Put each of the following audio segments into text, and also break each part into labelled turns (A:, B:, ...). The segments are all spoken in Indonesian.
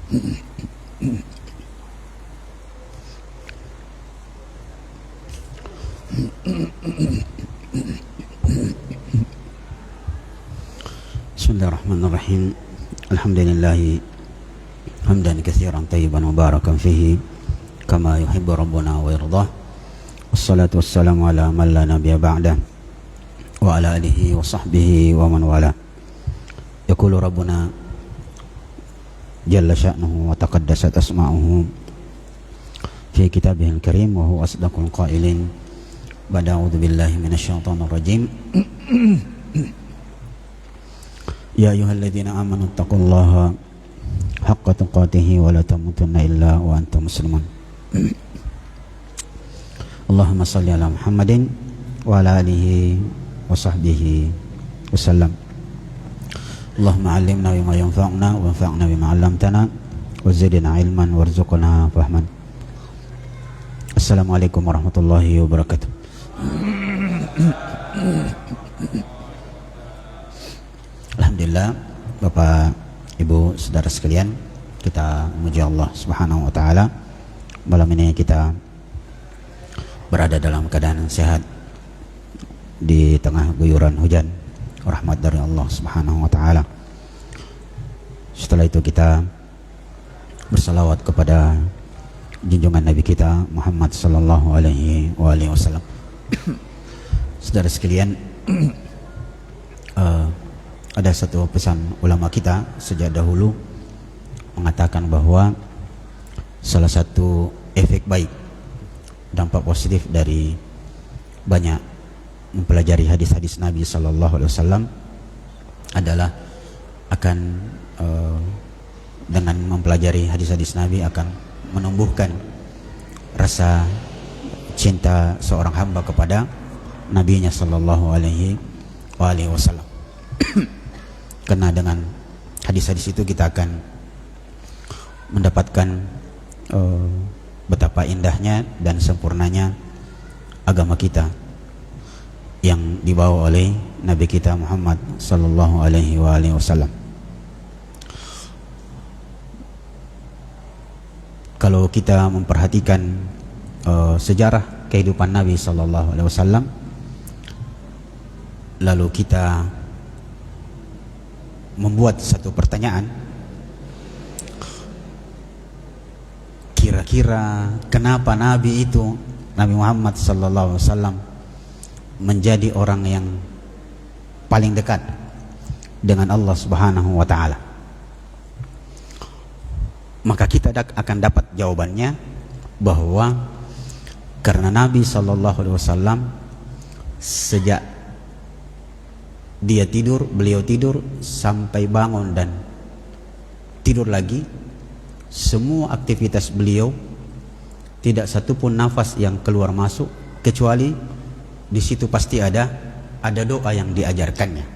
A: Bismillahirrahmanirrahim. Alhamdulillahi hamdan katsiran tayyiban mubarakan fihi kama yuhibbu rabbuna wa yardah. Wassalatu wassalamu ala man la nabiyya ba'dah wa ala alihi wa sahbihi wa man wala. Yaqulu rabbuna jalla sya'nuhu wa taqaddasat asma'uhu fi kitabihil karim wa huwa asdaqul qailin. Ba'da a'udzu billahi minasyaitonir rajim. Ya ayyuhalladzina amanu taqullaha haqqa tuqatih wa la tamutunna illa wa antum muslimun. Allahumma shalli ala Muhammadin wa ala alihi wa sahbihi wasallam. Allahumma 'allimna bima yanfa'una wa anfa'na bima 'allamtana wa zidna ilman warzuqna fahman. Assalamualaikum warahmatullahi wabarakatuh. Alhamdulillah, Bapak, Ibu, saudara sekalian, kita memuji Allah Subhanahu wa taala. Malam ini kita berada dalam keadaan sehat di tengah guyuran hujan rahmat dari Allah Subhanahu wa taala. Setelah itu kita bersalawat kepada junjungan Nabi kita Muhammad sallallahu alaihi wasallam. Saudara sekalian, ada satu pesan ulama kita sejak dahulu mengatakan bahwa salah satu efek baik, dampak positif dari banyak mempelajari hadis-hadis Nabi sallallahu alaihi wasallam adalah akan dengan mempelajari hadis-hadis Nabi akan menumbuhkan rasa cinta seorang hamba kepada nabinya sallallahu alaihi wasallam. Karena dengan hadis-hadis itu kita akan mendapatkan betapa indahnya dan sempurnanya agama kita yang dibawa oleh Nabi kita Muhammad sallallahu alaihi wasallam. Kalau kita memperhatikan sejarah kehidupan Nabi sallallahu alaihi wasallam, lalu kita membuat satu pertanyaan, kira-kira kenapa Nabi itu, Nabi Muhammad sallallahu alaihi wasallam, menjadi orang yang paling dekat dengan Allah Subhanahu wa taala? Maka kita akan dapat jawabannya bahwa karena Nabi sallallahu alaihi wasallam sejak beliau tidur sampai bangun dan tidur lagi, semua aktivitas beliau tidak satupun nafas yang keluar masuk kecuali di situ pasti ada doa yang diajarkannya,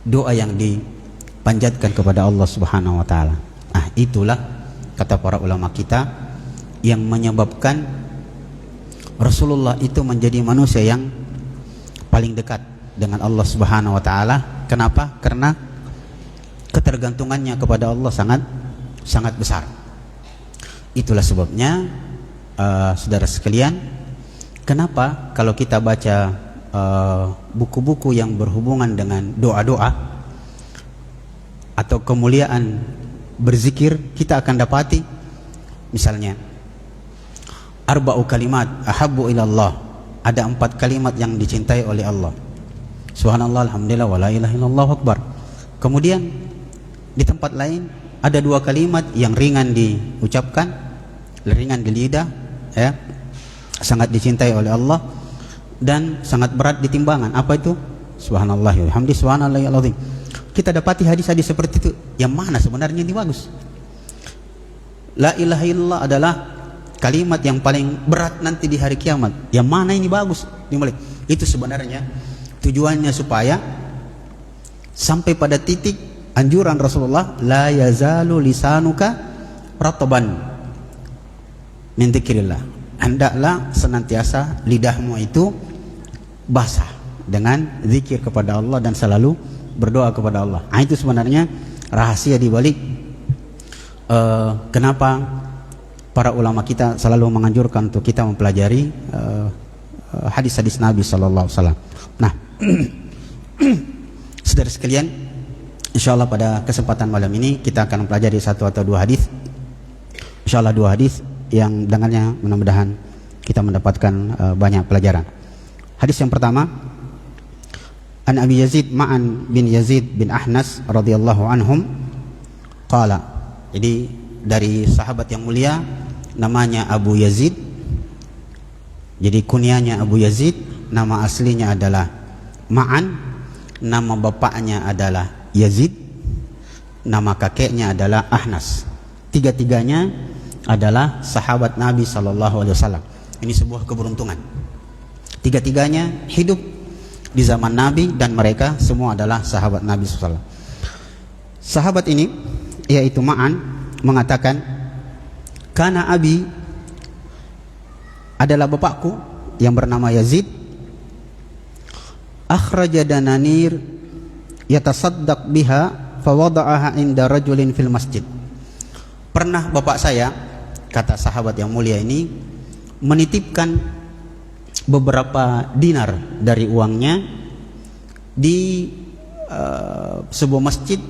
A: doa yang dipanjatkan kepada Allah Subhanahu wa taala. Itulah kata para ulama kita yang menyebabkan Rasulullah itu menjadi manusia yang paling dekat dengan Allah Subhanahu wa taala. Kenapa? Karena ketergantungannya kepada Allah sangat besar. Itulah sebabnya saudara sekalian, kenapa kalau kita baca buku-buku yang berhubungan dengan doa-doa atau kemuliaan berzikir, kita akan dapati misalnya arba'u kalimat ahabbu ilallah, ada 4 kalimat yang dicintai oleh Allah. Subhanallah, alhamdulillah, wa la ilaha illallah akbar. Kemudian di tempat lain ada 2 kalimat yang ringan diucapkan, ringan di lidah, ya, sangat dicintai oleh Allah dan sangat berat di timbangan. Apa itu? Subhanallah wa bihamdihi, subhanallahil azim. Kita dapati hadis-hadis seperti itu. Yang mana sebenarnya ini bagus? La ilaha illallah adalah kalimat yang paling berat nanti di hari kiamat. Yang mana ini bagus? Itu sebenarnya tujuannya supaya sampai pada titik anjuran Rasulullah, la yazalu lisanuka rataban min dzikrillah. Hendaklah senantiasa lidahmu itu basah dengan zikir kepada Allah dan selalu berdoa kepada Allah. Itu sebenarnya rahasia di balik kenapa para ulama kita selalu menganjurkan untuk kita mempelajari hadis-hadis Nabi sallallahu alaihi wasallam. Nah, saudara sekalian, insyaallah pada kesempatan malam ini kita akan mempelajari satu atau dua hadis. Insyaallah dua hadis yang dengannya mudah-mudahan kita mendapatkan banyak pelajaran. Hadis yang pertama, An Abi Yazid Ma'an bin Yazid bin Ahnas radhiyallahu anhum qala. Jadi dari sahabat yang mulia namanya Abu Yazid. Jadi kunyanya Abu Yazid, nama aslinya adalah Ma'an, nama bapaknya adalah Yazid, nama kakeknya adalah Ahnas. Tiga-tiganya adalah sahabat Nabi sallallahu alaihi wasallam. Ini sebuah keberuntungan. Tiga-tiganya hidup di zaman Nabi dan mereka semua adalah sahabat Nabi sallallahu alaihi wasallam. Sahabat ini yaitu Ma'an mengatakan, "Kana abi," adalah bapakku yang bernama Yazid, "akhraja dananir yatasaddaq biha fawada'aha inda rajulin fil masjid." Pernah bapak saya, kata sahabat yang mulia ini, menitipkan beberapa dinar dari uangnya di sebuah masjid,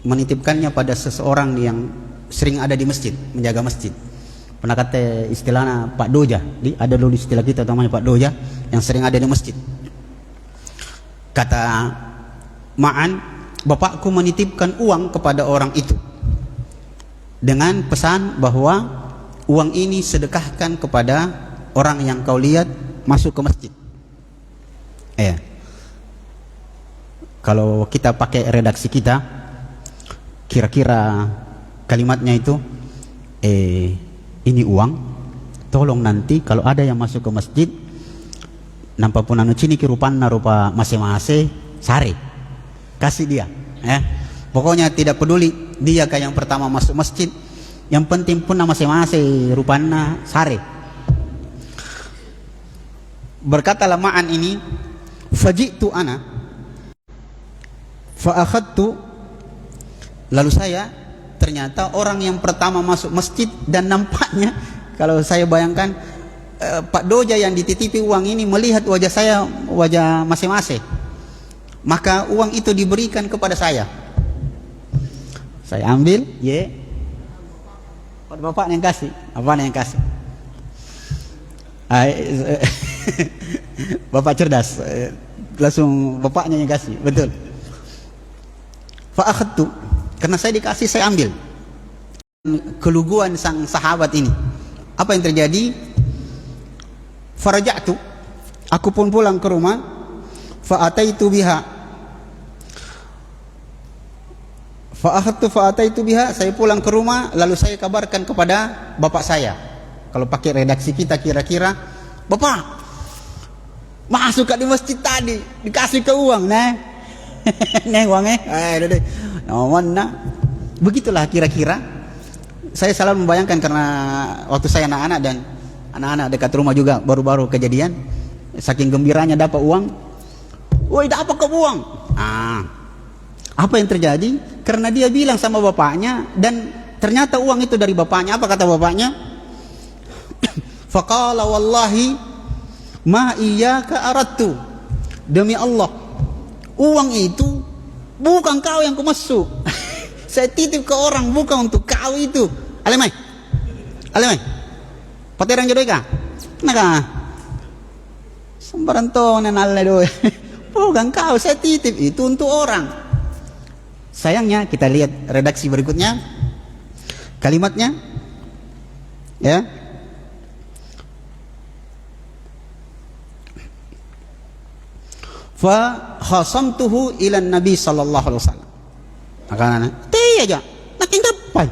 A: menitipkannya pada seseorang yang sering ada di masjid, menjaga masjid. Pernah kata istilahnya Pak Doja, ada dulu istilah kita namanya Pak Doja yang sering ada di masjid. Kata Ma'an, bapakku menitipkan uang kepada orang itu dengan pesan bahwa uang ini sedekahkan kepada orang yang kau lihat masuk ke masjid. Kalau kita pakai redaksi kita, kira-kira kalimatnya itu, ini uang, tolong nanti kalau ada yang masuk ke masjid, nampak pun anu cini kirupanna rupa masing-masing sare, kasih dia. Pokoknya tidak peduli dia kayak yang pertama masuk masjid, yang penting pun nama masing-masing rupanna sare. Berkata Ma'an ini, faji'tu ana fa akhadtu, lalu saya ternyata orang yang pertama masuk masjid, dan nampaknya kalau saya bayangkan Pak Doja yang dititipi uang ini melihat wajah saya, wajah masing-masing, maka uang itu diberikan kepada saya. Saya ambil, bapak yang kasih, apa yang kasih? Bapak cerdas, langsung bapaknya yang kasih, betul. Fa akhadtu, karena saya dikasih, saya ambil. Keluguan sang sahabat ini, apa yang terjadi? Faraja'tu, aku pun pulang ke rumah. Fa ataitu biha, fa akhadtu fa ataitu biha, saya pulang ke rumah lalu saya kabarkan kepada bapak saya. Kalau pakai redaksi kita kira-kira, bapak masuk di masjid tadi, dikasih ke uang, nah. Nih uangnya, begitulah kira-kira. Saya selalu membayangkan karena waktu saya anak-anak dan anak-anak dekat rumah juga baru-baru kejadian, saking gembiranya dapat uang, woi dapat ke uang. Apa yang terjadi? Karena dia bilang sama bapaknya dan ternyata uang itu dari bapaknya. Apa kata bapaknya? Faqala wallahi ma iyyaka aradtu, demi Allah, uang itu bukan kau yang kumasuk. Saya titip ke orang, bukan untuk kau itu. Alemai paterang jodoh ka naka sembarang tonan alle doy. Bukan kau, saya titip itu untuk orang. Sayangnya kita lihat redaksi berikutnya, kalimatnya, ya. Fa khasamtuhu ila Nabi sallallahu alaihi wasallam. Makanya teh aja naking dapat.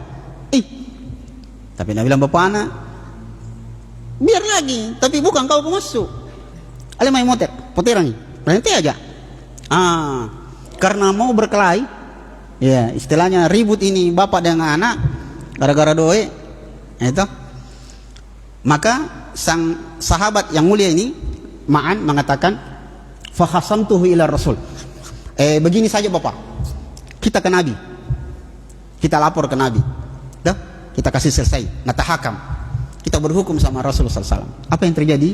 A: Tapi Nabi bilang bapak anak, biar lagi, tapi bukan kau masuk. Ale mai motek, poterangi. Nanti aja. Karena mau berkelahi, ya istilahnya ribut ini bapak dengan anak gara-gara doe, itu. Maka sang sahabat yang mulia ini, Ma'an, mengatakan, fa khasamtuhu ila Rasul. Begini saja bapak, kita ke Nabi, kita lapor ke Nabi. Dah, kita kasih selesai. Natahakam. Kita berhukum sama Rasulullah SAW. Apa yang terjadi?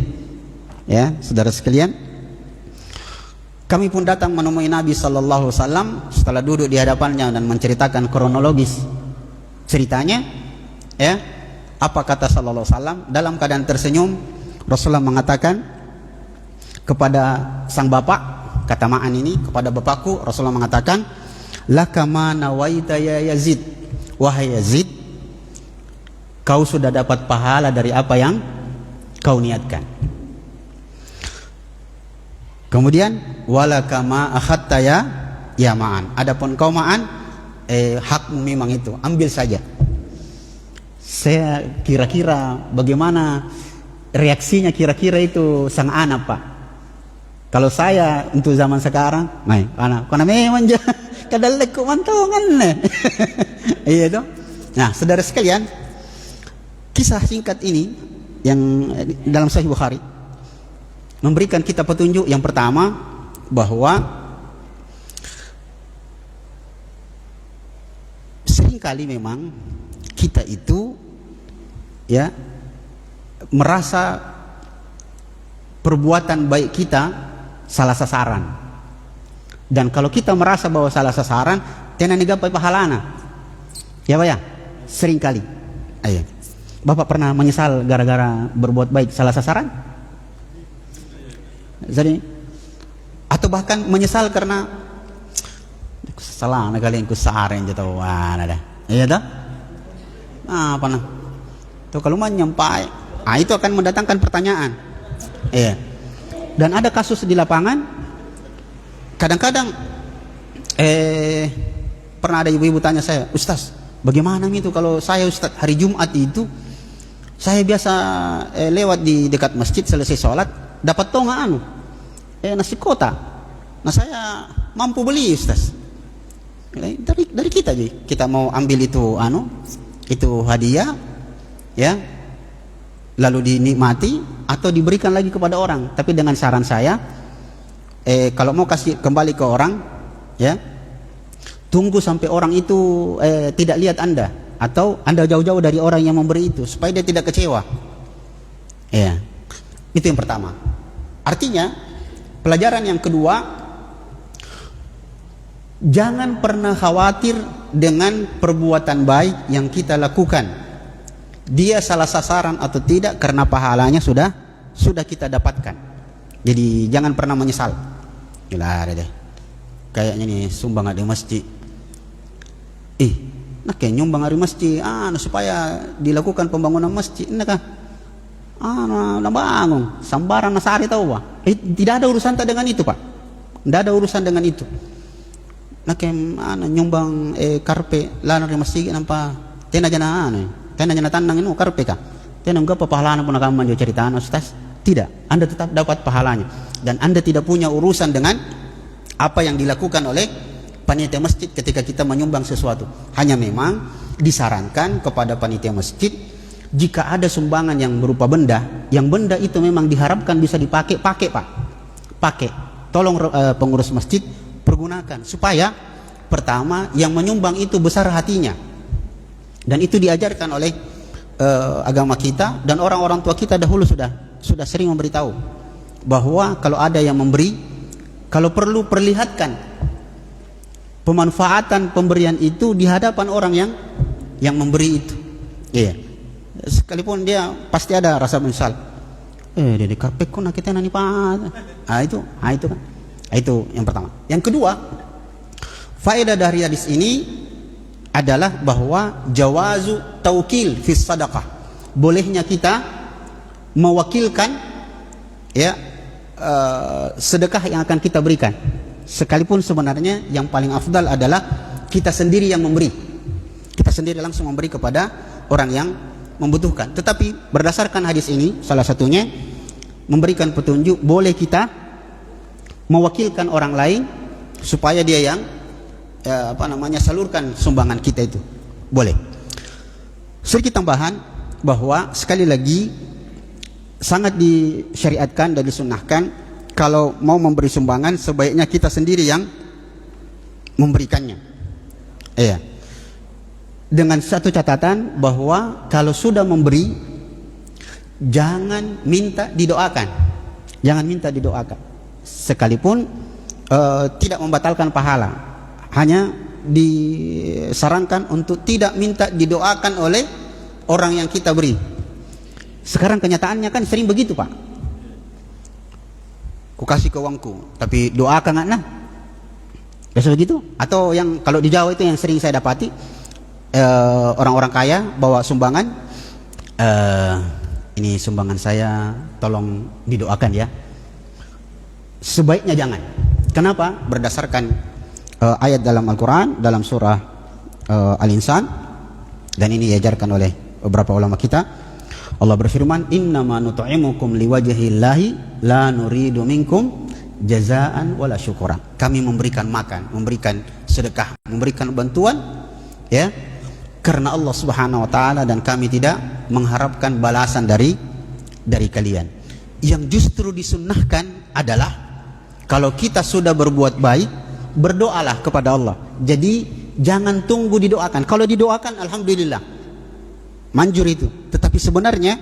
A: Ya, saudara sekalian, kami pun datang menemui Nabi Sallallahu Alaihi Wasallam setelah duduk di hadapannya dan menceritakan kronologis ceritanya. Ya, apa kata Sallallahu Alaihi Wasallam? Dalam keadaan tersenyum, Rasulullah mengatakan kepada sang bapak, kata Ma'an ini kepada bapakku, Rasulullah mengatakan, laka ma nawaita ya Yazid, wahai Yazid, kau sudah dapat pahala dari apa yang kau niatkan. Kemudian walaka ma akhadta ya Ma'an. Adapun kau Ma'an, hakmu memang itu, ambil saja. Saya kira-kira bagaimana reaksinya kira-kira itu sang anak, Pak. Kalau saya untuk zaman sekarang, anak, karena memang kadalek ko mantongan. Iya itu. Nah, saudara sekalian, kisah singkat ini yang dalam Sahih Bukhari memberikan kita petunjuk yang pertama, bahwa seringkali memang kita itu ya merasa perbuatan baik kita salah sasaran. Dan kalau kita merasa bahwa salah sasaran, tenan gapai pahalana. Ya Pak ya? Seringkali. Ayo. Bapak pernah menyesal gara-gara berbuat baik salah sasaran? Jadi, atau bahkan menyesal karena salah kali yang kusarin jatuh ada. Iya dah. Apa nah? Tuh kalau menyampai, itu akan mendatangkan pertanyaan. Iya. Dan ada kasus di lapangan. Kadang-kadang pernah ada ibu-ibu tanya saya, Ustaz, bagaimana itu kalau saya Ustaz hari Jumat itu saya biasa lewat di dekat masjid selesai sholat, dapat tonga nasi kota. Nah saya mampu beli Ustaz. Dari kita jadi kita mau ambil itu itu hadiah ya, lalu dinikmati atau diberikan lagi kepada orang. Tapi dengan saran saya, kalau mau kasih kembali ke orang ya, tunggu sampai orang itu tidak lihat Anda, atau Anda jauh-jauh dari orang yang memberi itu supaya dia tidak kecewa. Ya, itu yang pertama. Artinya pelajaran yang kedua, jangan pernah khawatir dengan perbuatan baik yang kita lakukan. Dia salah sasaran atau tidak, karena pahalanya sudah kita dapatkan. Jadi jangan pernah menyesal. Gila deh. Kayaknya nih sumbang di masjid. Nah kayak nyumbang di masjid, supaya dilakukan pembangunan masjid. Nah kah? Bangun sambaran nasari tahu Pak. Tidak ada urusan dengan itu Pak. Tidak ada urusan dengan itu. Nah kayak nyumbang karpe lana di masjid nampak tena jana tena jana tandang ini karpe kah? Tena enggak pahalanya pun akan menjadi cerita Ustaz. Tidak, Anda tetap dapat pahalanya dan Anda tidak punya urusan dengan apa yang dilakukan oleh panitia masjid ketika kita menyumbang sesuatu. Hanya memang disarankan kepada panitia masjid, jika ada sumbangan yang berupa benda, yang benda itu memang diharapkan bisa dipakai, pakai Pak. Pakai. Tolong pengurus masjid pergunakan supaya pertama yang menyumbang itu besar hatinya. Dan itu diajarkan oleh agama kita, dan orang-orang tua kita dahulu sudah sering memberitahu bahwa kalau ada yang memberi, kalau perlu perlihatkan pemanfaatan pemberian itu di hadapan orang yang memberi itu. Iya. Sekalipun dia pasti ada rasa menyesal. Dia karpet kok nak kita nani Pak. Itu kan. Itu yang pertama. Yang kedua, faedah dari hadis ini adalah bahwa jawazu taukil fi sadaqah. Bolehnya kita mewakilkan ya sedekah yang akan kita berikan. Sekalipun sebenarnya yang paling afdal adalah kita sendiri yang memberi. Kita sendiri langsung memberi kepada orang yang membutuhkan. Tetapi berdasarkan hadis ini, salah satunya memberikan petunjuk boleh kita mewakilkan orang lain supaya dia yang salurkan sumbangan kita itu. Boleh. Sedikit tambahan bahwa sekali lagi sangat disyariatkan dan disunnahkan kalau mau memberi sumbangan sebaiknya kita sendiri yang memberikannya. Iya. dengan satu catatan bahwa kalau sudah memberi, jangan minta didoakan. Jangan minta didoakan. Sekalipun tidak membatalkan pahala, hanya disarankan untuk tidak minta didoakan oleh orang yang kita beri. Sekarang kenyataannya kan sering begitu, Pak. Ku kasih ke uangku, tapi doakan nggak nah? Biasa begitu. Atau yang kalau di Jawa itu yang sering saya dapati, orang-orang kaya bawa sumbangan, ini sumbangan saya, tolong didoakan ya. Sebaiknya jangan. Kenapa? Berdasarkan ayat dalam Al-Quran, dalam surah Al-Insan, dan ini diajarkan oleh beberapa ulama kita. Allah berfirman, innama nut'imukum liwajhillahi la nuridu minkum jazaan wala syukura. Kami memberikan makan, memberikan sedekah, memberikan bantuan, ya, karena Allah Subhanahu wa taala, dan kami tidak mengharapkan balasan dari kalian. Yang justru disunnahkan adalah kalau kita sudah berbuat baik, berdoalah kepada Allah. Jadi jangan tunggu didoakan. Kalau didoakan alhamdulillah, manjur itu. Tetapi sebenarnya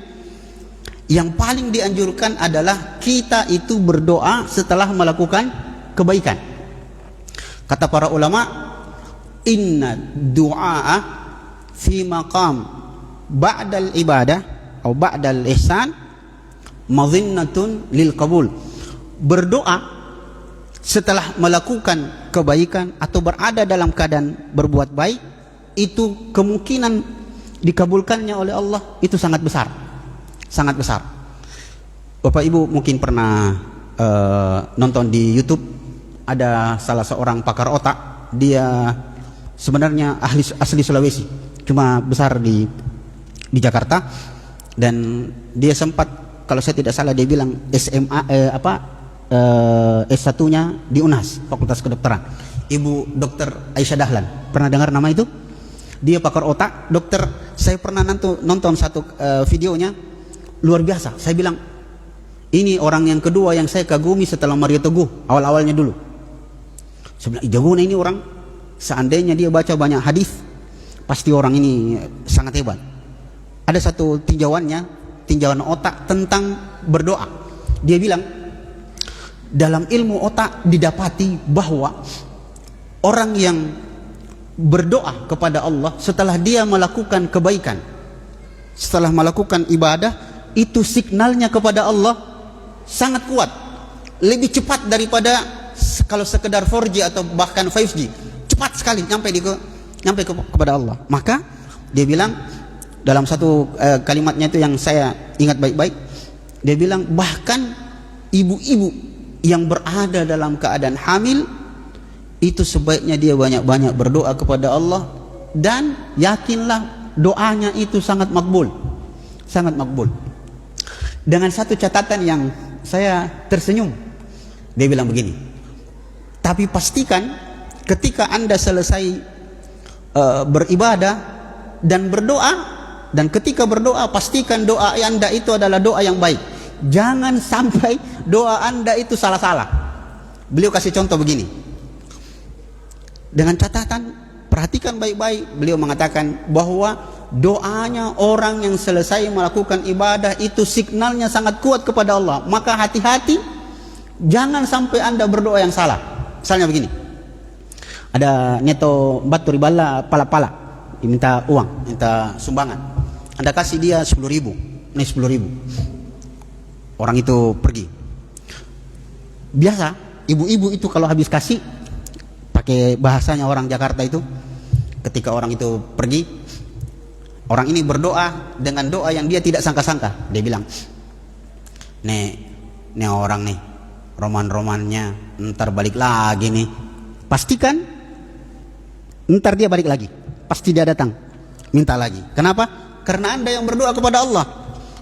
A: yang paling dianjurkan adalah kita itu berdoa setelah melakukan kebaikan. Kata para ulama, inna du'a fi maqam ba'dal ibadah atau ba'dal ihsan madhinnatun lil qabul. Berdoa setelah melakukan kebaikan atau berada dalam keadaan berbuat baik, itu kemungkinan dikabulkannya oleh Allah itu sangat besar. Sangat besar. Bapak Ibu mungkin pernah nonton di YouTube, ada salah seorang pakar otak. Dia sebenarnya asli Sulawesi, cuma besar di Jakarta, dan dia sempat, kalau saya tidak salah, dia bilang SMA S1-nya di UNHAS, Fakultas Kedokteran. Ibu Dr. Aisyah Dahlan, pernah dengar nama itu? Dia pakar otak, dokter. Saya pernah nonton satu videonya, luar biasa. Saya bilang, ini orang yang kedua yang saya kagumi setelah Mario Teguh awal-awalnya dulu. Saya bilang, jago ini orang. Seandainya dia baca banyak hadis, pasti orang ini sangat hebat. Ada satu tinjauan otak tentang berdoa. Dia bilang, dalam ilmu otak didapati bahwa orang yang berdoa kepada Allah setelah dia melakukan kebaikan, setelah melakukan ibadah, itu signalnya kepada Allah sangat kuat, lebih cepat daripada kalau sekedar 4G atau bahkan 5G. Cepat sekali nyampe kepada Allah. Maka dia bilang dalam satu kalimatnya itu yang saya ingat baik-baik, dia bilang bahkan ibu-ibu yang berada dalam keadaan hamil itu sebaiknya dia banyak-banyak berdoa kepada Allah, dan yakinlah doanya itu sangat makbul, sangat makbul. Dengan satu catatan yang saya tersenyum, dia bilang begini, tapi pastikan ketika Anda selesai beribadah dan berdoa, dan ketika berdoa pastikan doa Anda itu adalah doa yang baik. Jangan sampai doa Anda itu salah-salah. Beliau kasih contoh begini, dengan catatan, perhatikan baik-baik. Beliau mengatakan bahwa doanya orang yang selesai melakukan ibadah itu signalnya sangat kuat kepada Allah. Maka hati-hati, jangan sampai Anda berdoa yang salah. Misalnya begini, ada nyeto batu ribala pala-pala, minta uang, minta sumbangan. Anda kasih dia 10.000, ini 10.000. Orang itu pergi. Biasa ibu-ibu itu kalau habis kasih, pakai bahasanya orang Jakarta itu, ketika orang itu pergi, orang ini berdoa dengan doa yang dia tidak sangka-sangka. Dia bilang, nih orang nih, roman-romannya ntar balik lagi nih. Pastikan ntar dia balik lagi, pasti dia datang minta lagi. Kenapa? Karena Anda yang berdoa kepada Allah.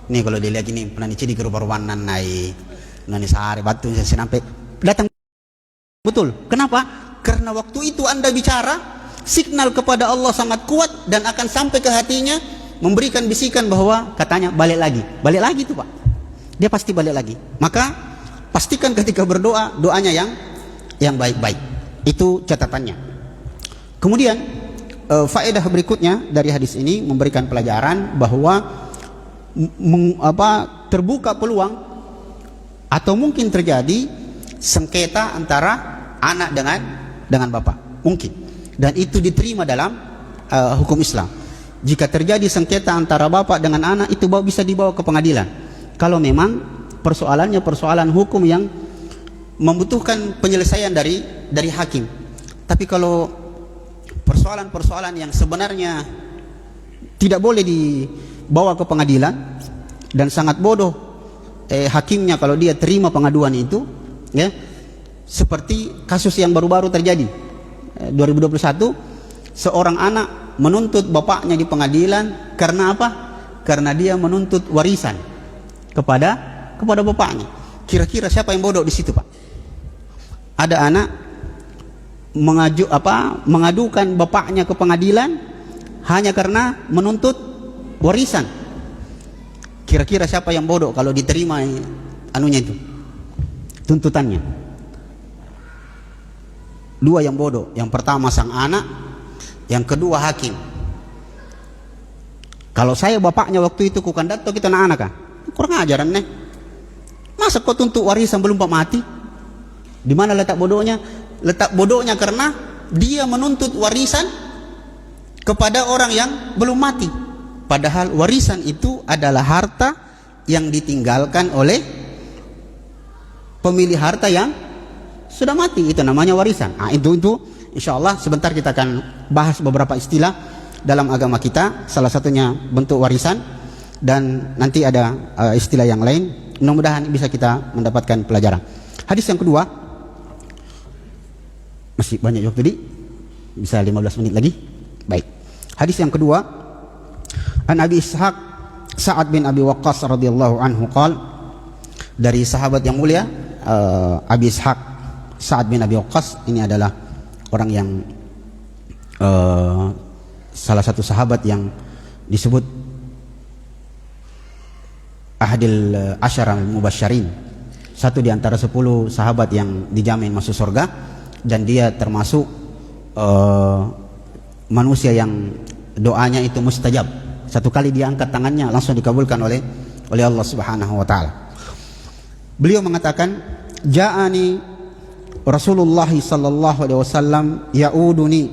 A: Nih kalau dilihat ini, pernah dicedi ke rupa-rupanan naik, nani sehari batu sampai datang betul. Kenapa? Karena waktu itu Anda bicara, signal kepada Allah sangat kuat dan akan sampai ke hatinya, memberikan bisikan bahwa katanya balik lagi itu Pak. Dia pasti balik lagi. Maka pastikan ketika berdoa, doanya yang baik-baik. Itu catatannya. Kemudian faedah berikutnya dari hadis ini memberikan pelajaran bahwa terbuka peluang atau mungkin terjadi sengketa antara anak dengan bapak, mungkin, dan itu diterima dalam hukum Islam. Jika terjadi sengketa antara bapak dengan anak, itu bisa dibawa ke pengadilan kalau memang persoalannya persoalan hukum yang membutuhkan penyelesaian dari hakim. Tapi kalau persoalan-persoalan yang sebenarnya tidak boleh dibawa ke pengadilan dan sangat bodoh hakimnya kalau dia terima pengaduan itu, ya, seperti kasus yang baru-baru terjadi 2021, seorang anak menuntut bapaknya di pengadilan karena apa? Karena dia menuntut warisan kepada bapaknya. Kira-kira siapa yang bodoh di situ, Pak? Ada anak mengadukan bapaknya ke pengadilan hanya karena menuntut warisan. Kira-kira siapa yang bodoh kalau diterima anunya itu, tuntutannya? Dua yang bodoh. Yang pertama sang anak, yang kedua hakim. Kalau saya bapaknya waktu itu kukandato kita anak-anak kah? Kurang ajaran nih. Masa kau tuntut warisan belum pak mati? Di mana letak bodohnya? Letak bodohnya karena dia menuntut warisan kepada orang yang belum mati. Padahal warisan itu adalah harta yang ditinggalkan oleh pemilik harta yang sudah mati. Itu namanya warisan. Itu insya Allah sebentar kita akan bahas beberapa istilah dalam agama kita. Salah satunya bentuk warisan, dan nanti ada istilah yang lain. Mudah-mudahan bisa kita mendapatkan pelajaran. Hadis yang kedua, masih banyak waktu tadi, bisa 15 menit lagi. Baik. Hadis yang kedua, an Abi Ishaq Sa'ad bin Abi Waqqas radhiyallahu anhu qala, dari sahabat yang mulia Abi Ishaq Sa'ad bin Abi Waqqas, ini adalah orang yang salah satu sahabat yang disebut ahadil asyara mubasysyirin, satu di antara 10 sahabat yang dijamin masuk surga, dan dia termasuk manusia yang doanya itu mustajab. Satu kali dia angkat tangannya langsung dikabulkan oleh Allah Subhanahu wa taala. Beliau mengatakan, ja'ani Rasulullah sallallahu alaihi wasallam ya'uduni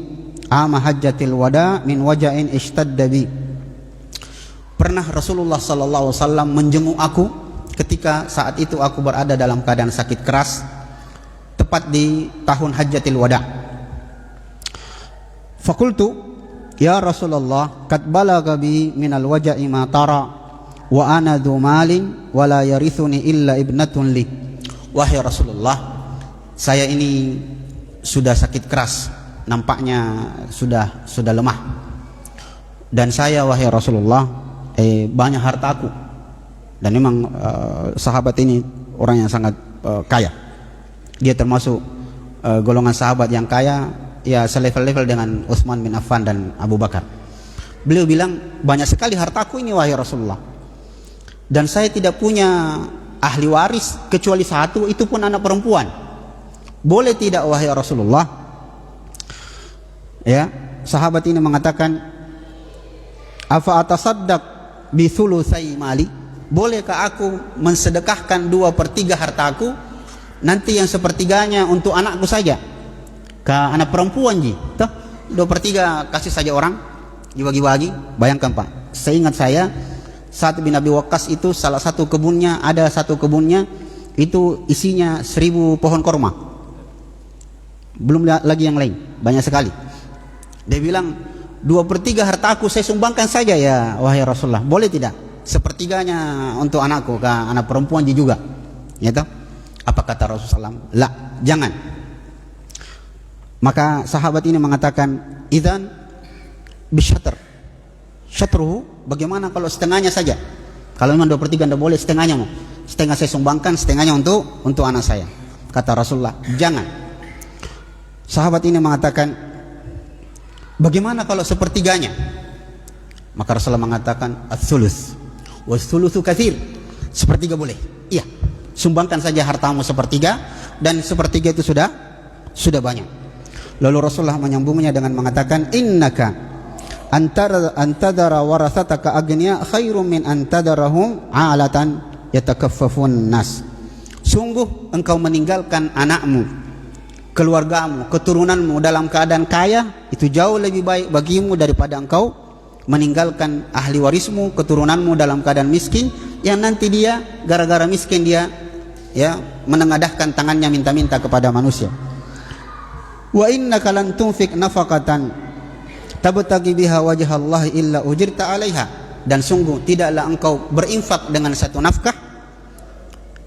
A: ama hajjatil wada min waja'in ishtadda bi. Pernah Rasulullah sallallahu alaihi wasallam menjenguk aku ketika saat itu aku berada dalam keadaan sakit keras, tepat di tahun hajjatil wada. Fakultu, ya Rasulullah, qad balagha bi minal waja'i ma tara wa ana dzu malin wa la yarithuni illa ibnatun li. Wahai Rasulullah, saya ini sudah sakit keras, nampaknya sudah lemah, dan saya wahai Rasulullah banyak hartaku, dan memang sahabat ini orang yang sangat kaya. Dia termasuk golongan sahabat yang kaya, ya selevel-level dengan Utsman bin Affan dan Abu Bakar. Beliau bilang, banyak sekali hartaku ini wahai Rasulullah, dan saya tidak punya ahli waris kecuali satu, itu pun anak perempuan. Boleh tidak wahai Rasulullah? Ya, sahabat ini mengatakan, afa atasaddaq bi thulutsai mali? Bolehkah aku mensedekahkan 2/3 hartaku, nanti yang sepertiganya untuk anakku saja, ke anak perempuan ji, toh 2/3 kasih saja orang, dibagi-bagi. Bayangkan Pak, seingat saya Sa'ad bin Abi Waqqas itu salah satu kebunnya, ada satu kebunnya itu isinya 1000 pohon korma, belum lagi yang lain, banyak sekali. Dia bilang, 2/3 hartaku saya sumbangkan saja ya wahai Rasulullah, boleh tidak? Sepertiganya untuk anakku, ke anak perempuan juga, ya toh? Apa kata Rasulullah SAW? La, jangan. Maka sahabat ini mengatakan, idzan bisyatr, syatruhu, bagaimana kalau setengahnya saja? Kalau memang 2/3 tidak boleh, setengahnya mau, setengah saya sumbangkan, setengahnya untuk anak saya. Kata Rasulullah, jangan. Sahabat ini mengatakan, bagaimana kalau sepertiganya? Maka Rasulullah mengatakan, ats-tsulus was-tsulusu katsir, sepertiga boleh. Iya, sumbangkan saja hartamu sepertiga, dan sepertiga itu sudah banyak. Lalu Rasulullah menyambungnya dengan mengatakan, innaka antadara warasataka agniya khairum min antadarahum alatan yatakaffafun nas. Sungguh engkau meninggalkan anakmu, keluargamu, keturunanmu dalam keadaan kaya, itu jauh lebih baik bagimu daripada engkau meninggalkan ahli warismu, keturunanmu dalam keadaan miskin, yang nanti dia gara-gara miskin dia ya menengadahkan tangannya minta-minta kepada manusia. Wa innaka lan tunfik nafaqatan tabtagi biha wajhallahi illa ujirta 'alaiha. Dan sungguh tidaklah engkau berinfak dengan satu nafkah,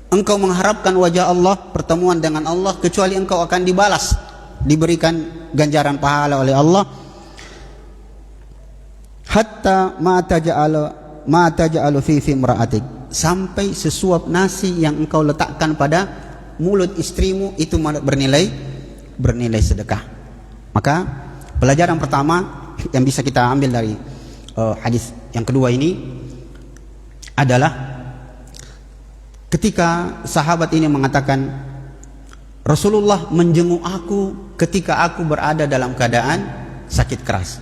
A: engkau mengharapkan wajah Allah, pertemuan dengan Allah, kecuali engkau akan dibalas, diberikan ganjaran pahala oleh Allah. Hatta ma taj'alu fi imra'atik, sampai sesuap nasi yang engkau letakkan pada mulut istrimu itu bernilai sedekah. Maka pelajaran pertama yang bisa kita ambil dari hadis yang kedua ini adalah ketika sahabat ini mengatakan, Rasulullah menjenguk aku ketika aku berada dalam keadaan sakit keras.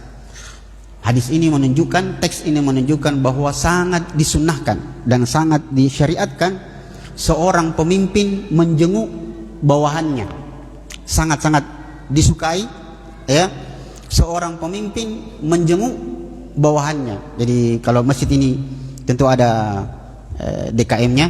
A: Hadis ini menunjukkan, teks ini menunjukkan bahwa sangat disunnahkan dan sangat disyariatkan seorang pemimpin menjenguk bawahannya. Sangat-sangat disukai ya seorang pemimpin menjenguk bawahannya. Jadi kalau masjid ini tentu ada DKM-nya,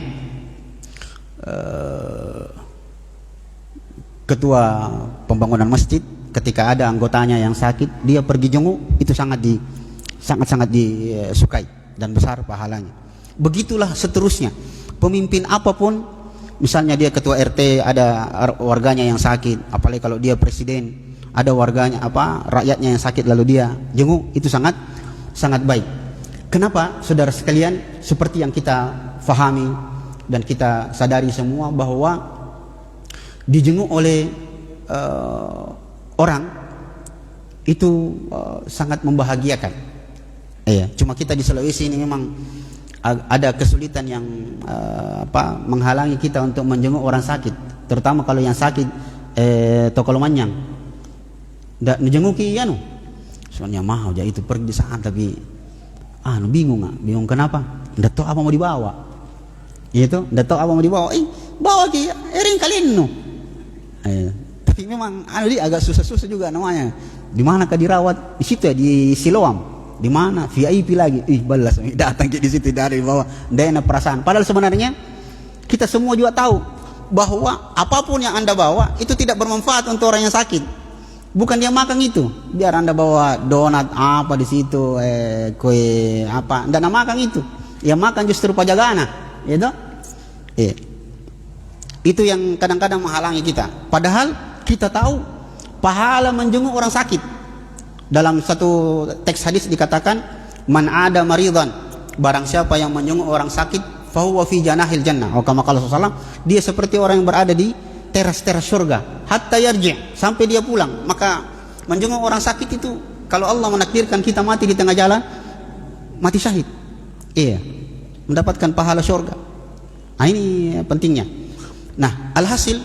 A: ketua pembangunan masjid. Ketika ada anggotanya yang sakit, dia pergi jenguk, itu sangat disukai dan besar pahalanya. Begitulah seterusnya. Pemimpin apapun, misalnya dia ketua RT, ada warganya yang sakit, apalagi kalau dia presiden, ada warganya rakyatnya yang sakit lalu dia jenguk, itu sangat baik. Kenapa saudara sekalian? Seperti yang kita fahami dan kita sadari semua bahwa dijenguk oleh orang itu sangat membahagiakan. Cuma kita di Sulawesi ini memang ada kesulitan yang menghalangi kita untuk menjenguk orang sakit, terutama kalau yang sakit tokol manyang. Ndak menjenguki soalnya mau itu pergi di sana, tapi bingung kenapa? Ndak tahu apa mau dibawa. Ndak tahu apa mau dibawa. Bawa ki ering kalian tapi memang dia agak susah juga namanya. Di mana kah dirawat? Di situ ya, di Siloam. Di mana? VIP lagi. Balas datang di situ dari bawah. Ndak enak perasaan. Padahal sebenarnya kita semua juga tahu bahwa apapun yang Anda bawa itu tidak bermanfaat untuk orang yang sakit. Bukan dia makan itu. Biar Anda bawa donat apa di situ, kue apa, ndak makan itu. Yang makan justru pajagana, gitu. Itu yang kadang-kadang menghalangi kita. Padahal kita tahu pahala menjenguk orang sakit. Dalam satu teks hadis dikatakan, man ada maridan, barang siapa yang menjenguk orang sakit, fahuwa fi janahil jannah. Kama qala sallallahu, dia seperti orang yang berada di teras-teras surga, hatta yarji', sampai dia pulang. Maka menjenguk orang sakit itu, kalau Allah menakdirkan kita mati di tengah jalan, mati syahid, mendapatkan pahala surga. Nah, ini pentingnya. Nah, alhasil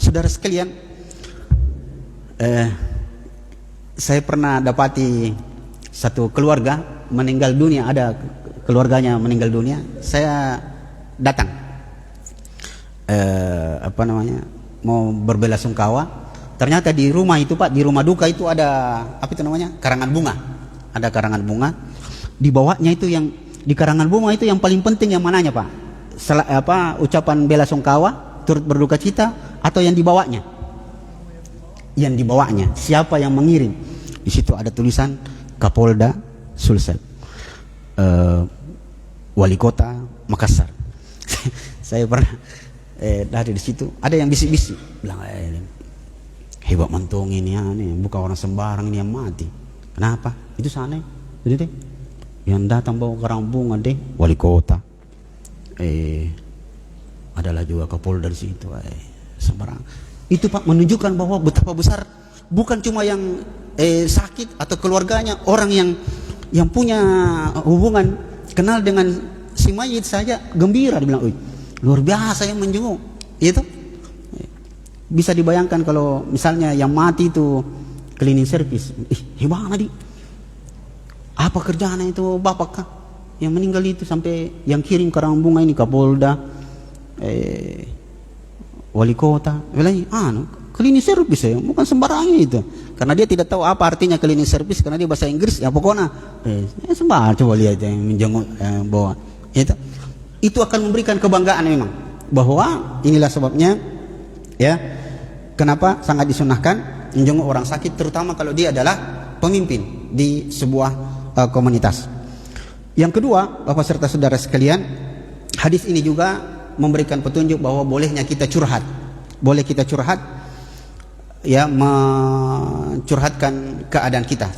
A: saudara sekalian, saya pernah dapati satu keluarga meninggal dunia, ada keluarganya meninggal dunia. Saya datang mau berbelasungkawa. Ternyata di rumah itu Pak, di rumah duka itu ada karangan bunga. Ada karangan bunga. Di bawahnya itu, yang di karangan bunga itu yang paling penting yang mananya Pak? Ucapan belasungkawa, turut berduka cita, atau yang dibawanya? Yang dibawanya, siapa yang mengirim? Di situ ada tulisan Kapolda Sulsel, Wali Kota Makassar. Saya pernah dari di situ ada yang bisik-bisik bilang, hebat mantung ini bukan orang sembarang ini yang mati. Kenapa? Itu sana jadi deh yang datang bawa karang bunga deh wali kota, adalah juga Kapolda di situ, sembarang. Itu Pak menunjukkan bahwa betapa besar, bukan cuma yang sakit atau keluarganya, orang yang punya hubungan kenal dengan si mayit saja gembira, dibilang, luar biasa yang menjenguk. Itu bisa dibayangkan kalau misalnya yang mati itu cleaning service, gimana di Apa kerjaannya itu bapak kah? Yang meninggal itu sampai yang kirim karang bunga ini Kapolda, wali kota. Bilang, cleaning service ya, bukan sembarangan itu. Karena dia tidak tahu apa artinya cleaning service, karena dia bahasa Inggris. Ya pokoknya, sembar coba lihat yang menjenguk bawa. Itu akan memberikan kebanggaan memang. Bahwa inilah sebabnya, ya, kenapa sangat disunahkan menjenguk orang sakit, terutama kalau dia adalah pemimpin di sebuah komunitas. Yang kedua, Bapak serta saudara sekalian, hadis ini juga memberikan petunjuk bahwa bolehnya kita curhat. Boleh kita curhat, ya, mencurhatkan keadaan kita.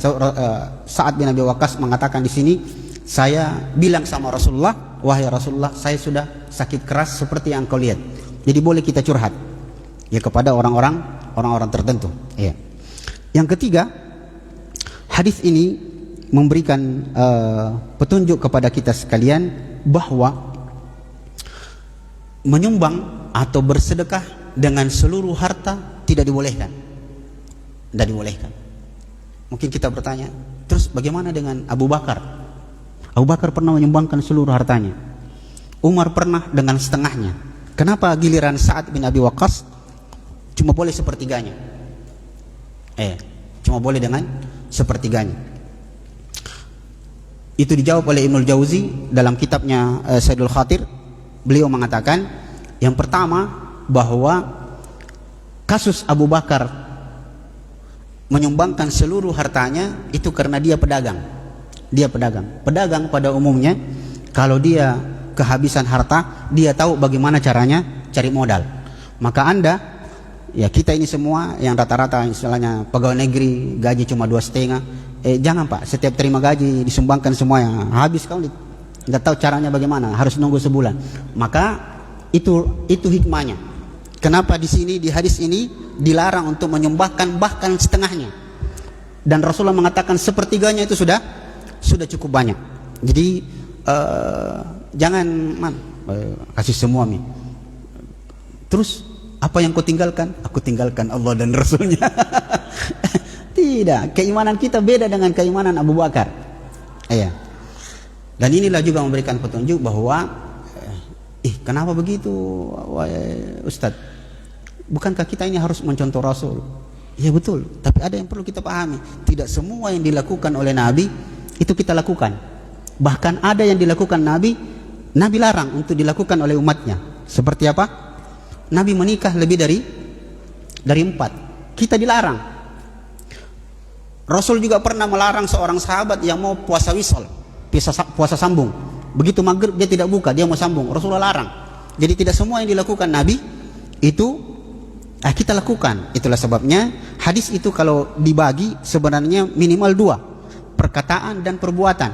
A: Sa'ad bin Abi Waqqas mengatakan di sini, saya bilang sama Rasulullah, wahai Rasulullah, saya sudah sakit keras seperti yang kau lihat. Jadi boleh kita curhat, ya, kepada orang-orang tertentu. Ya. Yang ketiga, hadis ini memberikan petunjuk kepada kita sekalian bahwa menyumbang atau bersedekah dengan seluruh harta tidak dibolehkan. Tidak dibolehkan. Mungkin kita bertanya, terus bagaimana dengan Abu Bakar? Abu Bakar pernah menyumbangkan seluruh hartanya. Umar pernah dengan setengahnya. Kenapa giliran Sa'ad bin Abi Waqqas cuma boleh sepertiganya? Cuma boleh dengan sepertiganya. Itu dijawab oleh Ibnul Jauzi dalam kitabnya Saidul Khatir. Beliau mengatakan, yang pertama, bahwa kasus Abu Bakar menyumbangkan seluruh hartanya itu karena dia pedagang. Dia pedagang. Pedagang pada umumnya kalau dia kehabisan harta, dia tahu bagaimana caranya cari modal. Maka Anda, ya, kita ini semua yang rata-rata istilahnya pegawai negeri, gaji cuma 2,5. Jangan Pak, setiap terima gaji disumbangkan semuanya, habis kau tidak tahu caranya bagaimana, harus nunggu sebulan. Maka itu hikmahnya. Kenapa di sini di hadis ini dilarang untuk menyumbangkan bahkan setengahnya. Dan Rasulullah mengatakan sepertiganya itu sudah cukup banyak. Jadi jangan kasih semua mi. Terus apa yang kau tinggalkan? Aku tinggalkan Allah dan Rasulnya. Tidak, keimanan kita beda dengan keimanan Abu Bakar. Iya. Dan inilah juga memberikan petunjuk bahwa kenapa begitu, Ustadz? Bukankah kita ini harus mencontoh Rasul? Ya betul, tapi ada yang perlu kita pahami. Tidak semua yang dilakukan oleh Nabi itu kita lakukan. Bahkan ada yang dilakukan Nabi larang untuk dilakukan oleh umatnya. Seperti apa? Nabi menikah lebih dari 4. Kita dilarang. Rasul juga pernah melarang seorang sahabat yang mau puasa wisol, puasa sambung. Begitu maghrib dia tidak buka, dia mau sambung. Rasulullah larang. Jadi tidak semua yang dilakukan Nabi itu kita lakukan. Itulah sebabnya hadis itu kalau dibagi sebenarnya minimal 2, perkataan dan perbuatan.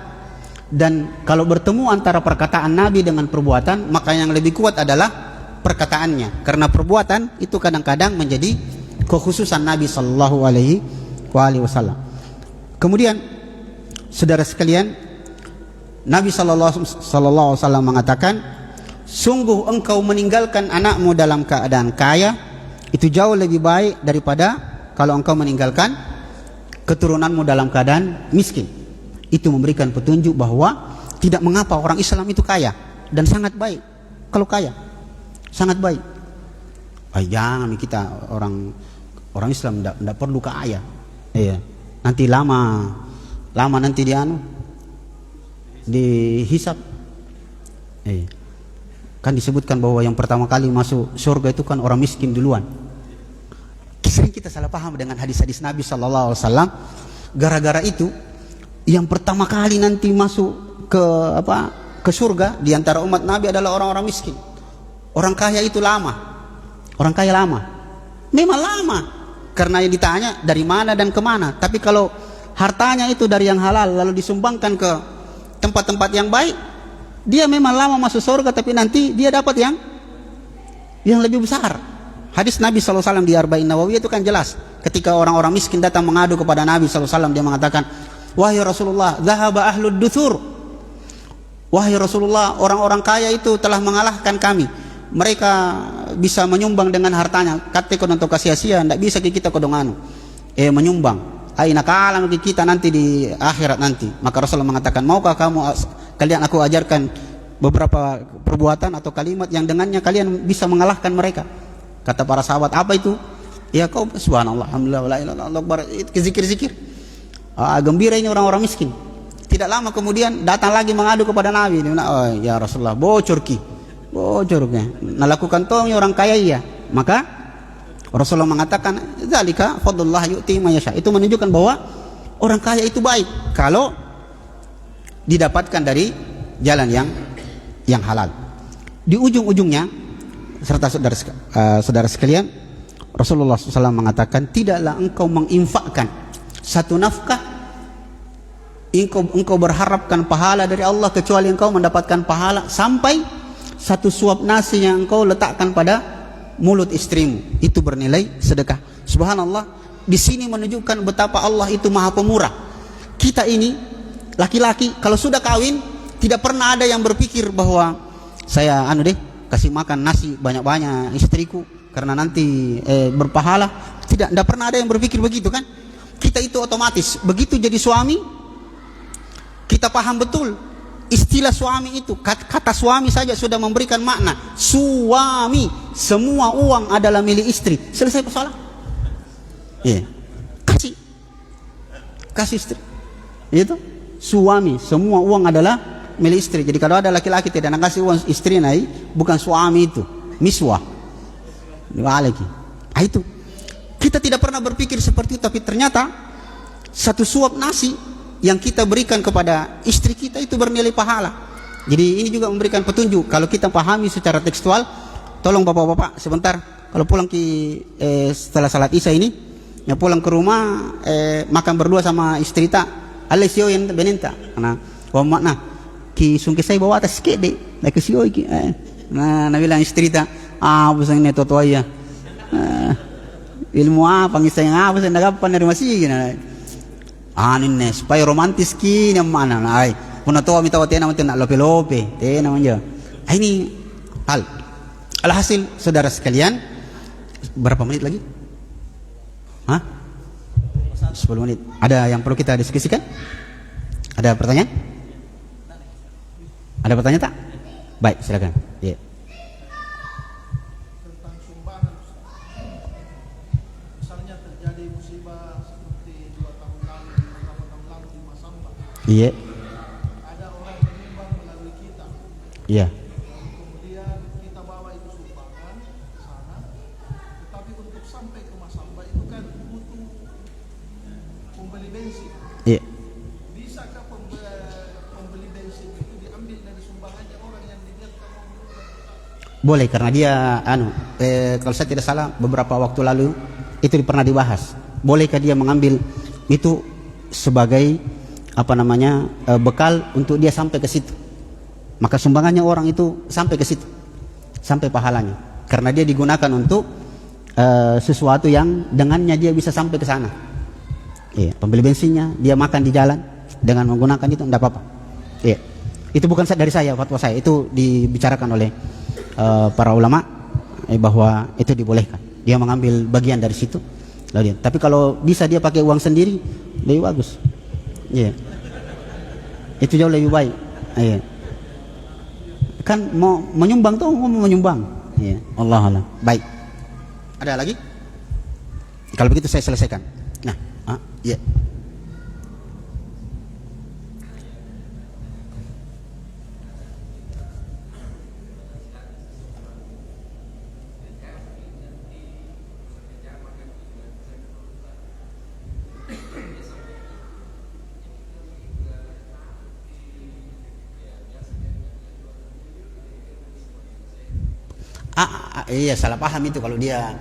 A: Dan kalau bertemu antara perkataan Nabi dengan perbuatan, maka yang lebih kuat adalah perkataannya. Karena perbuatan itu kadang-kadang menjadi kekhususan Nabi Sallallahu Alaihi Wasallam. Kemudian saudara sekalian, Nabi Sallallahu Alaihi Wasallam mengatakan, sungguh engkau meninggalkan anakmu dalam keadaan kaya itu jauh lebih baik daripada kalau engkau meninggalkan keturunanmu dalam keadaan miskin. Itu memberikan petunjuk bahwa tidak mengapa orang Islam itu kaya dan sangat baik. Kalau kaya sangat baik. Jangan kita orang Islam tidak perlu kaya. Iya. Nanti lama nanti dihisap. Kan disebutkan bahwa yang pertama kali masuk surga itu kan orang miskin duluan. Sering kita salah paham dengan hadis-hadis Nabi Sallallahu Alaihi Wasallam. Gara-gara itu, yang pertama kali nanti masuk ke surga di antara umat Nabi adalah orang-orang miskin. Orang kaya itu lama. Orang kaya lama. Memang lama. Karena yang ditanya dari mana dan kemana. Tapi kalau hartanya itu dari yang halal lalu disumbangkan ke tempat-tempat yang baik, dia memang lama masuk surga, tapi nanti dia dapat yang lebih besar. Hadis Nabi SAW di Arba'in Nawawiyah itu kan jelas. Ketika orang-orang miskin datang mengadu kepada Nabi SAW, dia mengatakan, wahai Rasulullah, dhahaba ahlud duthur. Wahai Rasulullah, orang-orang kaya itu telah mengalahkan kami. Mereka bisa menyumbang dengan hartanya. Kata untuk sia-sia, tidak bisa kita kodongan menyumbang. Aina kalam kita nanti di akhirat nanti. Maka Rasulullah mengatakan, maukah kalian aku ajarkan beberapa perbuatan atau kalimat yang dengannya kalian bisa mengalahkan mereka? Kata para sahabat, apa itu? Ya kau subhanallah, alhamdulillah, la ilaha illallah, akbar, zikir-zikir. Gembira ini orang-orang miskin. Tidak lama kemudian datang lagi mengadu kepada Nabi. Dia bilang, oh ya Rasulullah, bocor. Nah lakukan tongnya orang kaya iya. Maka Rasulullah mengatakan, zalika fadlullah yu'ti man yasha. Itu menunjukkan bahwa orang kaya itu baik kalau didapatkan dari jalan yang halal. Di ujung-ujungnya, serta saudara sekalian, Rasulullah SAW mengatakan, tidaklah engkau menginfakkan satu nafkah, engkau berharapkan pahala dari Allah, kecuali engkau mendapatkan pahala sampai satu suap nasi yang engkau letakkan pada mulut istrimu, itu bernilai sedekah. Subhanallah, di sini menunjukkan betapa Allah itu maha pemurah. Kita ini laki-laki kalau sudah kawin tidak pernah ada yang berpikir bahwa saya kasih makan nasi banyak-banyak istriku karena nanti berpahala. Tidak pernah ada yang berpikir begitu kan. Kita itu otomatis begitu jadi suami, kita paham betul istilah suami itu. Kata suami saja sudah memberikan makna. Suami, semua uang adalah milik istri. Selesai persoalan. Iya. Kasih istri. Itu suami, semua uang adalah milik istri. Jadi kalau ada laki-laki tidak nak kasih uang istri bukan suami itu, miswah. Lagi. Itu. Kita tidak pernah berpikir seperti itu, tapi ternyata satu suap nasi yang kita berikan kepada istri kita itu bernilai pahala. Jadi ini juga memberikan petunjuk. Kalau kita pahami secara tekstual, tolong bapak-bapak sebentar, kalau pulang setelah salat isya ini, ya pulang ke rumah, makan berdua sama istri tak, alesio yang benenta, karena makna ki sungke saya bawa atas kede, lagi sio ki, nah bilang istri tak, busang ini toto ya, ilmu apa, ngisah yang apa, saya nagapan dari masih gini. Anin supaya romantis kini mana ay puna to minta wate naman nak lope-lope naman aja. Ini hal alhasil saudara sekalian, berapa menit lagi? 10 menit. Ada yang perlu kita diskusikan? Ada pertanyaan? Ada pertanyaan tak? Baik, silakan. Yeah. Iya.
B: Ada orang menyumbang melalui kita.
A: Iya.
B: Kemudian kita bawa itu sumbangan ke sana. Tetapi untuk sampai ke Masamba itu kan butuh pembeli bensin.
A: Iya.
B: Bisakah pembeli bensin itu diambil dari sumbangannya orang yang diniatkan mau?
A: Boleh, karena dia kalau saya tidak salah beberapa waktu lalu itu pernah dibahas. Bolehkah dia mengambil itu sebagai bekal untuk dia sampai ke situ. Maka sumbangannya orang itu sampai ke situ, sampai pahalanya, karena dia digunakan untuk sesuatu yang dengannya dia bisa sampai ke sana. Iya, pembeli bensinnya dia makan di jalan dengan menggunakan itu tidak apa-apa. Iya, itu bukan dari saya, fatwa saya, itu dibicarakan oleh para ulama bahwa itu dibolehkan. Dia mengambil bagian dari situ, lalu tapi kalau bisa dia pakai uang sendiri lebih bagus. Iya. Itu jauh lebih baik. Iya. Kan mau menyumbang tuh mau menyumbang. Iya. Allah. Baik. Ada lagi? Kalau begitu saya selesaikan. Nah, iya. Iya, salah paham itu kalau dia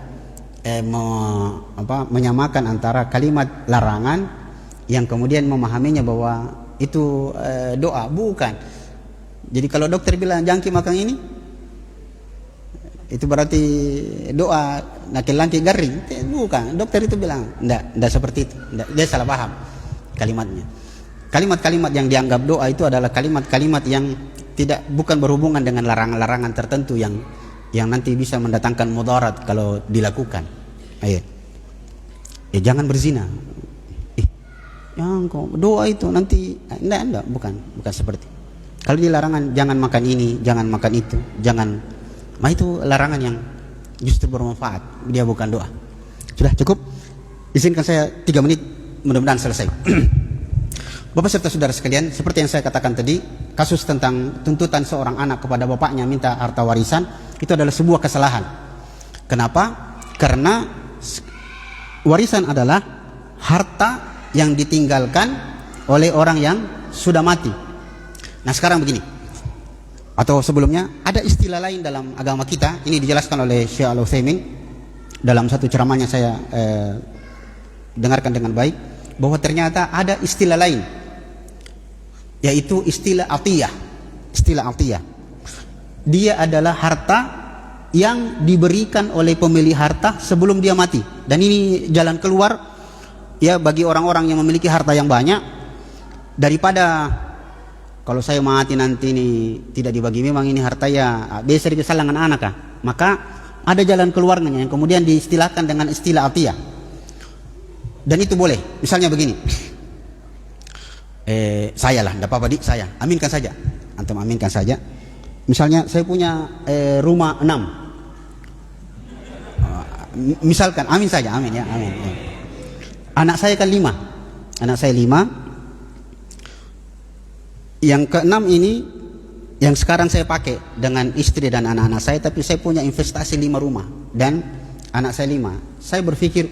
A: menyamakan antara kalimat larangan yang kemudian memahaminya bahwa itu doa. Bukan. Jadi kalau dokter bilang jangki makan ini, itu berarti doa laki-laki garing. Bukan. Dokter itu bilang enggak seperti itu. Enggak, dia salah paham kalimatnya. Kalimat-kalimat yang dianggap doa itu adalah kalimat-kalimat yang bukan berhubungan dengan larangan-larangan tertentu yang nanti bisa mendatangkan mudarat kalau dilakukan. Ayo. Jangan berzina. Yang kau doa itu nanti enggak, bukan seperti. Kalau di larangan jangan makan ini, jangan makan itu, jangan. Nah itu larangan yang justru bermanfaat. Dia bukan doa. Sudah cukup. Izinkan saya 3 menit, mudah-mudahan selesai. Bapak serta saudara sekalian, seperti yang saya katakan tadi, kasus tentang tuntutan seorang anak kepada bapaknya minta harta warisan itu adalah sebuah kesalahan. Kenapa? Karena warisan adalah harta yang ditinggalkan oleh orang yang sudah mati. Nah sekarang begini, atau sebelumnya ada istilah lain dalam agama kita. Ini dijelaskan oleh Syekh Al-Utsaimin dalam satu ceramahnya, saya dengarkan dengan baik, bahwa ternyata ada istilah lain, yaitu istilah atiyah. Istilah atiyah, dia adalah harta yang diberikan oleh pemilik harta sebelum dia mati. Dan ini jalan keluar ya bagi orang-orang yang memiliki harta yang banyak, daripada kalau saya mati nanti ini tidak dibagi, memang ini harta ya bisa dipesalangan anak kah? Maka ada jalan keluarnya yang kemudian diistilahkan dengan istilah atiyah. Dan itu boleh. Misalnya begini, saya lah, tidak apa-apa saya aminkan saja, antum aminkan saja. Misalnya saya punya rumah 6, misalkan, amin saja, amin ya, amin. Anak saya kan 5, anak saya 5. Yang ke-6 ini yang sekarang saya pakai dengan istri dan anak-anak saya, tapi saya punya investasi 5 rumah dan anak saya 5. Saya berpikir,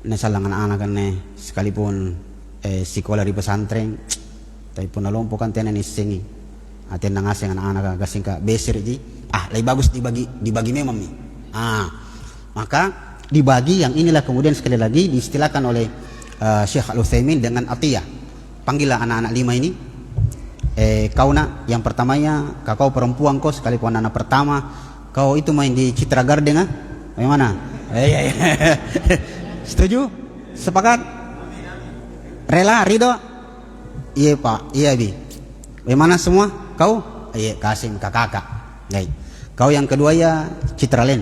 A: ini salah anak-anak kan nih, sekalipun sekolah di pesantren, tapi pun lompo kan tenan isengi, aten ngasih anak-anak kasih ke besir ji, lebih bagus dibagi memang nih. Maka dibagi yang inilah kemudian sekali lagi diistilahkan oleh Syekh Al-Utsaimin dengan atiyah. Panggillah anak-anak 5 ini, kau nak, yang pertamanya kau perempuan kau, sekalipun anak pertama kau itu main di Citra Garden ah, bagaimana? Setuju? Sepakat? Rela? Ridho? Iya pak, iya bi. Bagaimana semua? Kau? Iya, kasih ke kakak. Kau yang kedua ya Citraland.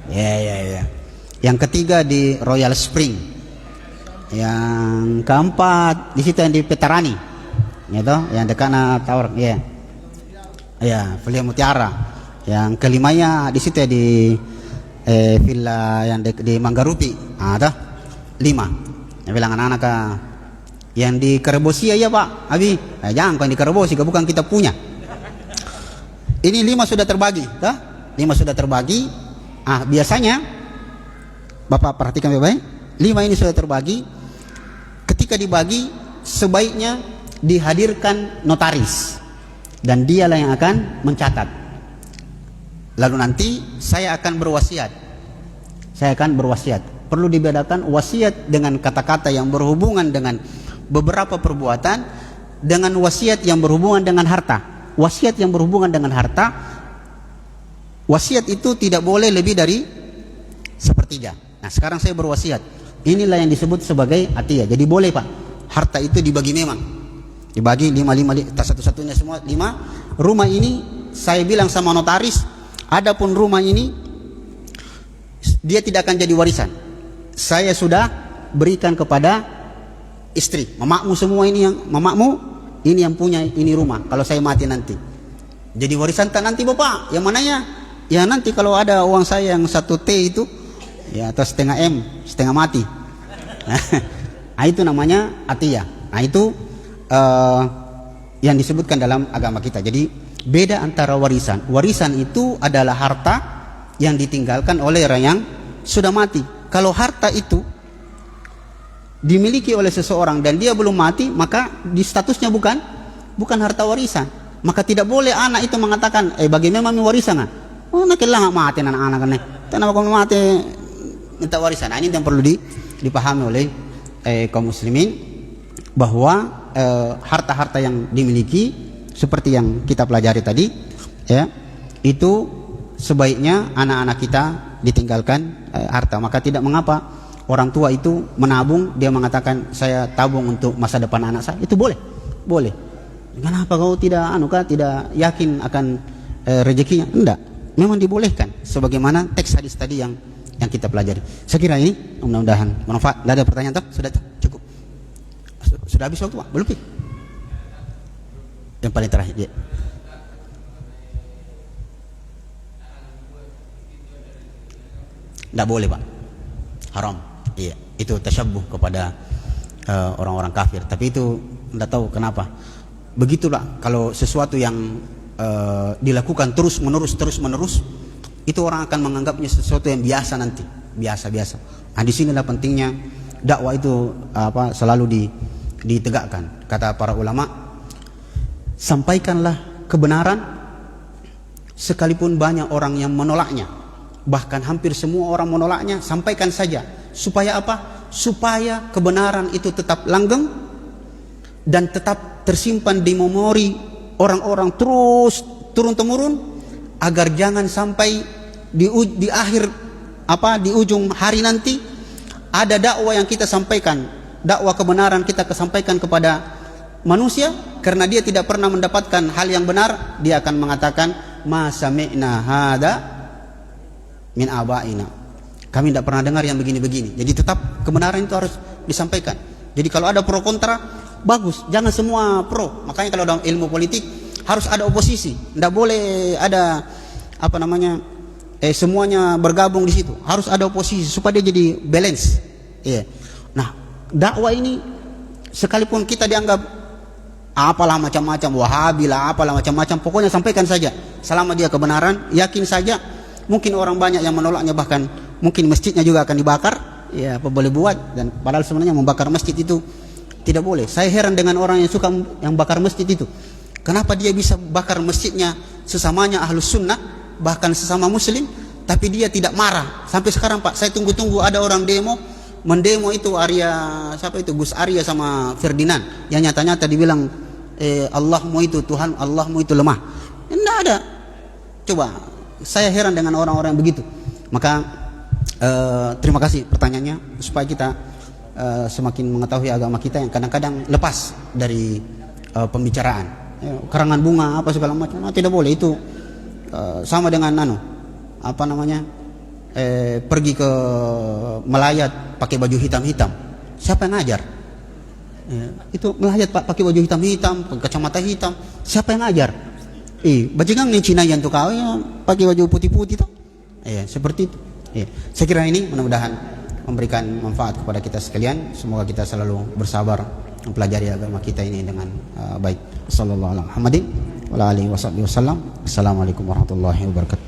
A: Ya. Yang ketiga di Royal Spring. Yang keempat di situ yang di Petarani, gitu, yang dekat Tower, ya. Ya, Villa Mutiara. Yang kelimanya di situ ya di villa yang di Manggaruti. Ada 5. Yang bilang anak-anak yang di Karebosi ya pak, Abi. Jangan kau yang di Karebosi, bukan kita punya. Ini 5 sudah terbagi, dah? 5 sudah terbagi. Biasanya Bapak perhatikan baik-baik, 5 ini sudah terbagi. Ketika dibagi, sebaiknya dihadirkan notaris, dan dialah yang akan mencatat. Lalu nanti saya akan berwasiat. Perlu dibedakan wasiat dengan kata-kata yang berhubungan dengan beberapa perbuatan, dengan wasiat yang berhubungan dengan harta. Wasiat yang berhubungan dengan harta, wasiat itu tidak boleh lebih dari 1/3. Nah sekarang saya berwasiat, inilah yang disebut sebagai atiyah. Jadi boleh pak, harta itu dibagi memang, dibagi 5, satu-satunya semua 5. Rumah ini saya bilang sama notaris, adapun rumah ini dia tidak akan jadi warisan, saya sudah berikan kepada istri, mamakmu semua ini, yang mamakmu ini yang punya ini rumah. Kalau saya mati nanti jadi warisan tak nanti bapak, yang mananya ya nanti kalau ada uang saya yang 1T itu ya, atau setengah M, setengah mati. Nah itu namanya atiyah. Nah itu yang disebutkan dalam agama kita. Jadi beda antara warisan. Warisan itu adalah harta yang ditinggalkan oleh orang yang sudah mati. Kalau harta itu dimiliki oleh seseorang dan dia belum mati, maka di statusnya bukan harta warisan. Maka tidak boleh anak itu mengatakan, bagaimana memang warisan? Nak nggak mati anak-anak kan? Kenapa kau mati minta warisan? Nah, ini yang perlu dipahami oleh kaum muslimin, bahwa harta-harta yang dimiliki seperti yang kita pelajari tadi, ya, itu sebaiknya anak-anak kita ditinggalkan harta. Maka tidak mengapa orang tua itu menabung, dia mengatakan saya tabung untuk masa depan anak saya, itu boleh. Kenapa kau tidak tidak yakin akan rezekinya? Enggak, memang dibolehkan sebagaimana teks hadis tadi yang kita pelajari. Saya kira ini mudah-mudahan bermanfaat. Tidak ada pertanyaan toh? Sudah toh? Cukup. Sudah habis waktu Pak? Belum Pi? Yang paling terakhir ya. Tidak boleh Pak, haram. Iya, itu tasyabuh kepada orang-orang kafir. Tapi itu tidak tahu kenapa. Begitulah kalau sesuatu yang dilakukan terus menerus, itu orang akan menganggapnya sesuatu yang biasa nanti, biasa. Nah, di sinilah pentingnya dakwah itu selalu ditegakkan. Kata para ulama, sampaikanlah kebenaran sekalipun banyak orang yang menolaknya. Bahkan hampir semua orang menolaknya, sampaikan saja. Supaya apa? Supaya kebenaran itu tetap langgeng dan tetap tersimpan di memori orang-orang terus turun-temurun, agar jangan sampai di akhir di ujung hari nanti ada dakwah yang kita sampaikan, dakwah kebenaran kita sampaikan kepada manusia, karena dia tidak pernah mendapatkan hal yang benar, dia akan mengatakan ma sami'na hada min abaina, kami tidak pernah dengar yang begini-begini. Jadi tetap kebenaran itu harus disampaikan. Jadi kalau ada pro kontra, bagus, jangan semua pro. Makanya kalau dalam ilmu politik harus ada oposisi, tidak boleh ada semuanya bergabung di situ. Harus ada oposisi supaya dia jadi balance. Iya. Nah, dakwah ini sekalipun kita dianggap apalah macam-macam, Wahabi lah, apalah macam-macam, pokoknya sampaikan saja. Selama dia kebenaran, yakin saja. Mungkin orang banyak yang menolaknya, bahkan mungkin masjidnya juga akan dibakar. Ya, apa boleh buat. Dan padahal sebenarnya membakar masjid itu tidak boleh. Saya heran dengan orang yang suka yang bakar masjid itu. Kenapa dia bisa bakar masjidnya sesamanya ahlus sunnah, bahkan sesama muslim, tapi dia tidak marah. Sampai sekarang Pak, saya tunggu-tunggu ada orang mendemo itu Gus Arya sama Ferdinand, yang nyata-nyata dibilang Allahmu itu Tuhan, Allahmu itu lemah. Tidak ada. Coba, saya heran dengan orang-orang yang begitu. Maka terima kasih pertanyaannya, supaya kita semakin mengetahui agama kita yang kadang-kadang lepas dari pembicaraan. Karangan bunga apa segala macam, tidak boleh. Itu sama dengan pergi ke melayat pakai baju hitam-hitam. Siapa yang ngajar? Itu melayat Pak pakai baju hitam-hitam, kacamata hitam. Siapa yang ngajar? Bajingan nih Cina yang tuh kau ya pakai baju putih-putih tuh. Seperti itu. Saya kira ini mudah-mudahan memberikan manfaat kepada kita sekalian. Semoga kita selalu bersabar mempelajari agama kita ini dengan baik. Sallallahu alaihi Muhammadin wa alihi wasallam. Assalamualaikum warahmatullahi wabarakatuh.